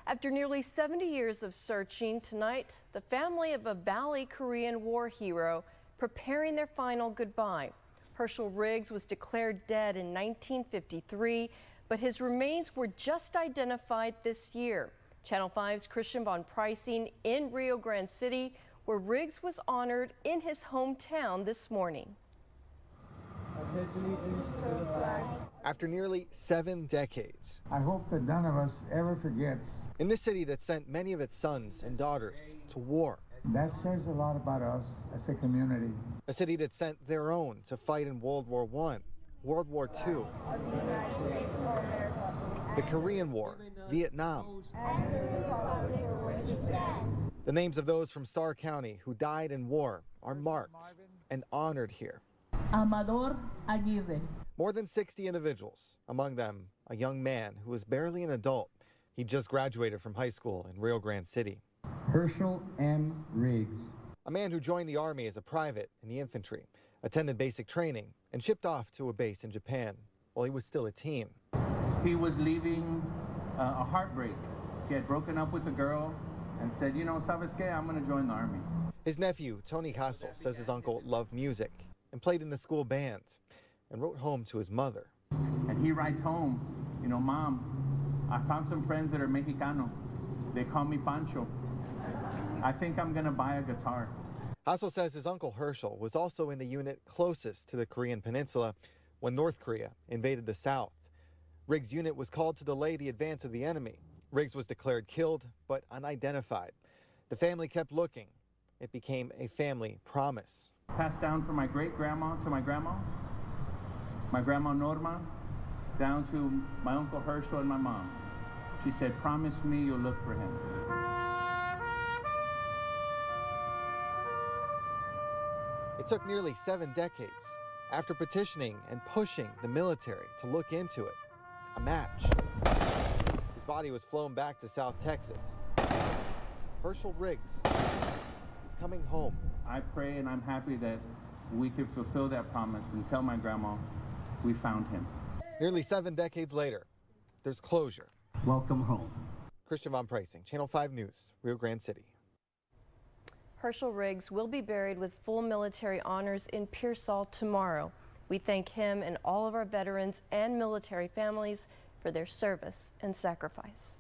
After nearly 70 years of searching, tonight, the family of a Valley Korean War hero preparing their final goodbye. Herschel Riggs was declared dead in 1953, but his remains were just identified this year. Channel 5's Christian von Preissing in Rio Grande City, where Riggs was honored in his hometown this morning. After nearly 7 decades. I hope that none of us ever forgets. In this city that sent many of its sons and daughters to war. That says a lot about us as a community. A city that sent their own to fight in World War I, World War II, the Korean War, Vietnam. The names of those from Starr County who died in war are marked and honored here. Amador Aguirre. More than 60 individuals, among them a young man who was barely an adult. He just graduated from high school in Rio Grande City. Herschel M. Riggs. A man who joined the Army as a private in the infantry, attended basic training, and shipped off to a base in Japan while he was still a teen. He was leaving a heartbreak. He had broken up with a girl and said, you know, ¿sabes qué? I'm going to join the Army. His nephew, Tony Hassel, says his uncle loved music and played in the school bands and wrote home to his mother. And he writes home, you know, Mom, I found some friends that are Mexicano. They call me Pancho. I think I'm going to buy a guitar. Hassel says his uncle Herschel was also in the unit closest to the Korean peninsula when North Korea invaded the South. Riggs' unit was called to delay the advance of the enemy. Riggs was declared killed, but unidentified. The family kept looking. It became a family promise. Passed down from my great-grandma to my grandma Norma, down to my uncle Herschel and my mom. She said, promise me you'll look for him. It took nearly 7 decades. After petitioning and pushing the military to look into it, a match. His body was flown back to South Texas. Herschel Riggs is coming home. I pray and I'm happy that we could fulfill that promise and tell my grandma we found him. Nearly 7 decades later, there's closure. Welcome home. Christian von Preissing, Channel 5 News, Rio Grande City. Herschel Riggs will be buried with full military honors in Pearsall tomorrow. We thank him and all of our veterans and military families for their service and sacrifice.